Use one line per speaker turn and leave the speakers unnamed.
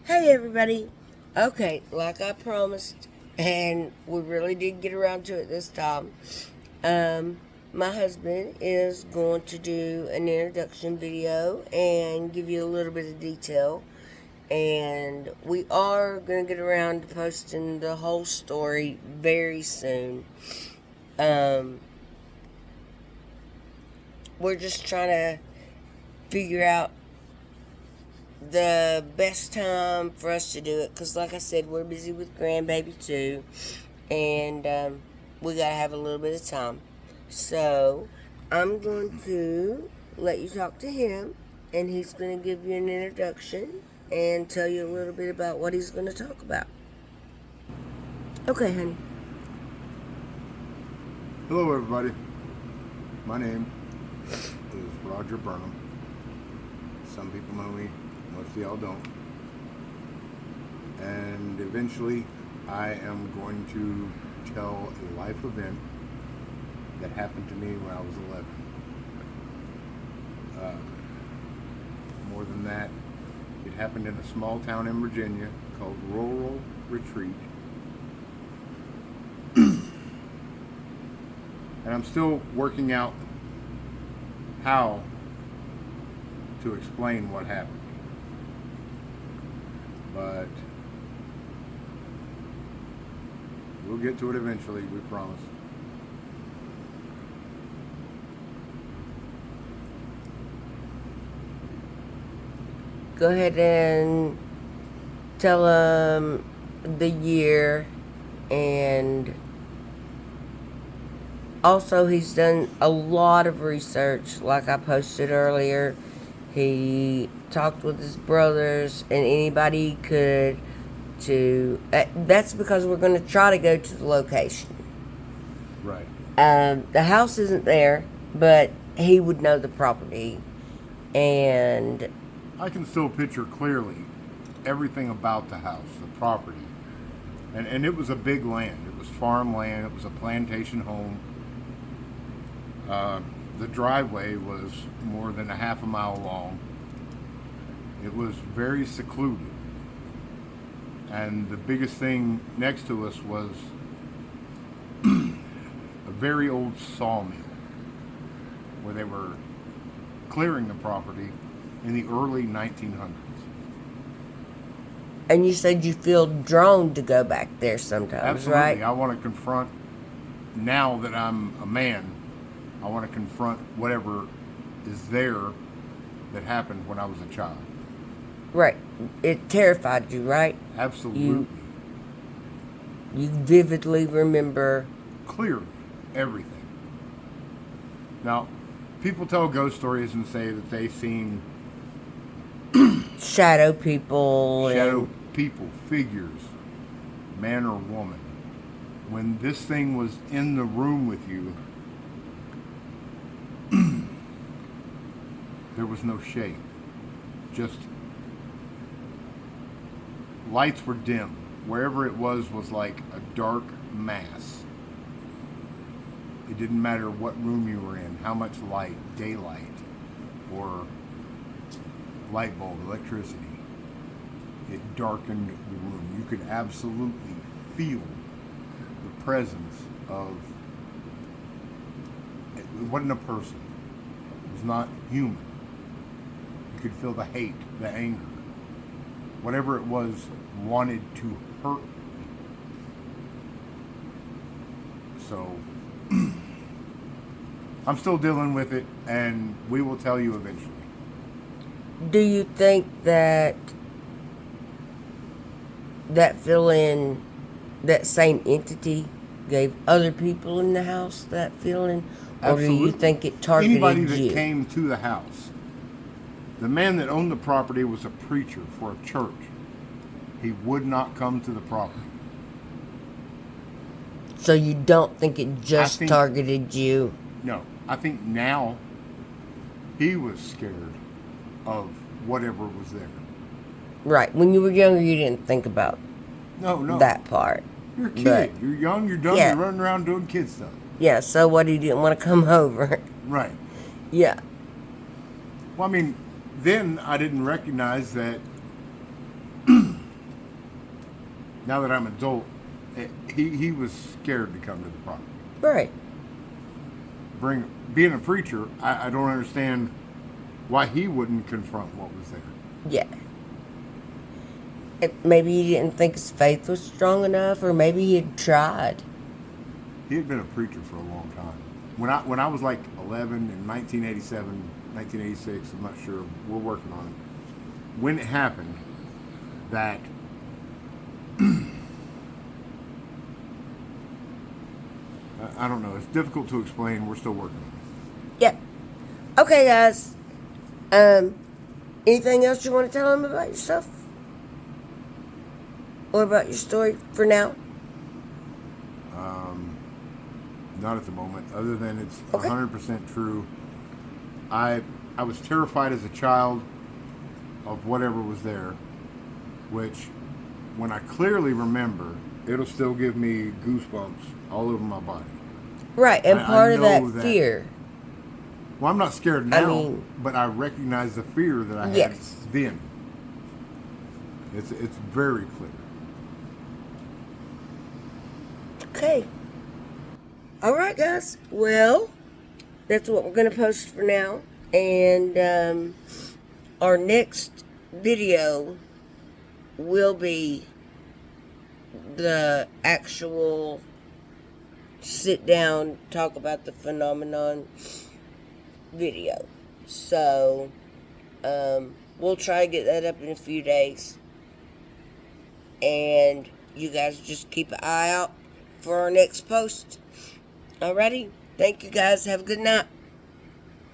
Hey everybody. Okay, like I promised, and we really did get around to it this time. Um, my husband is going to do an introduction video and give you a little bit of detail. And we are going to get around to posting the whole story very soon. Um, we're just trying to figure out the best time for us to do it because, like I said, we're busy with grandbaby too, and we gotta have a little bit of time. So I'm going to let you talk to him, and he's going to give you an introduction and tell you a little bit about what he's going to talk about. Okay, honey.
Hello, everybody. My name is Roger Burnham. Some people know me, most of y'all don't. And eventually, I am going to tell a life event that happened to me when I was 11. More than that, it happened in a small town in Virginia called Rural Retreat. And I'm still working out how to explain what happened. But we'll get to it eventually, we promise.
Go ahead and tell him the year, and also he's done a lot of research like I posted earlier. He talked with his brothers and anybody he could to that's because we're going to try to go to the location.
Right.
The house isn't there, but he would know the property, and
I can still picture clearly everything about the house, the property. And it was a big land. It was farmland. It was a plantation home. The driveway was more than a half a mile long. It was very secluded. And the biggest thing next to us was a very old sawmill where they were clearing the property in the early 1900s.
you said you feel drawn to go back there sometimes,
Absolutely.
right?
I want to confront, now that I'm a man, I want to confront whatever is there that happened when I was a child.
Right. It terrified you, right?
Absolutely.
You vividly remember.
Clearly, everything. Now, people tell ghost stories and say that they've seen
Shadow people.
shadow people, figures, man or woman. When this thing was in the room with you, there was no shape. Just lights were dim. Wherever it was like a dark mass. It didn't matter what room you were in, how much light, daylight, or light bulb, electricity. It darkened the room. You could absolutely feel the presence of, it wasn't a person. It was not human. You could feel the hate, the anger. Whatever it was wanted to hurt me. So, I'm still dealing with it, and we will tell you eventually.
Do you think that feeling, that same entity gave other people in the house that feeling? Or
Absolutely.
do you think it targeted
Anybody that
you?
came to the house. The man that owned the property was a preacher for a church. He would not come to the property.
So you don't think it just targeted you?
No. I think now he was scared of whatever was there.
Right. When you were younger, you didn't think about
No.
that part.
You're a kid.
But,
you're young. You're dumb.
yeah.
You're running around doing kid stuff.
Yeah, so what, he didn't want to come over?
Right.
Yeah.
Well, I mean, then I didn't recognize that Now that I'm an adult, he was scared to come to the property.
Right.
Being a preacher, I don't understand why he wouldn't confront what was there.
Yeah. Maybe he didn't think his faith was strong enough, or maybe he had tried.
He had been a preacher for a long time. When I was like 11 in 1987, 1986, I'm not sure. We're working on it. When it happened, that I don't know. It's difficult to explain. We're still working on it.
Yep. Okay, guys. Anything else you want to tell them about yourself? Or about your story for now?
Not at the moment, other than it's
Okay.
100% true. I was terrified as a child of whatever was there, which, when I clearly remember, it'll still give me goosebumps all over my body.
Right, and part of
know
that fear.
Well, I'm not scared now,
mean,
but I recognize the fear that I had
yes.
then. It's very clear.
Okay. Alright, guys. Well, that's what we're going to post for now. And our next video will be the actual sit down, talk about the phenomenon video. So, we'll try to get that up in a few days. And you guys just keep an eye out for our next post. Alrighty? Thank you guys. Have a good night.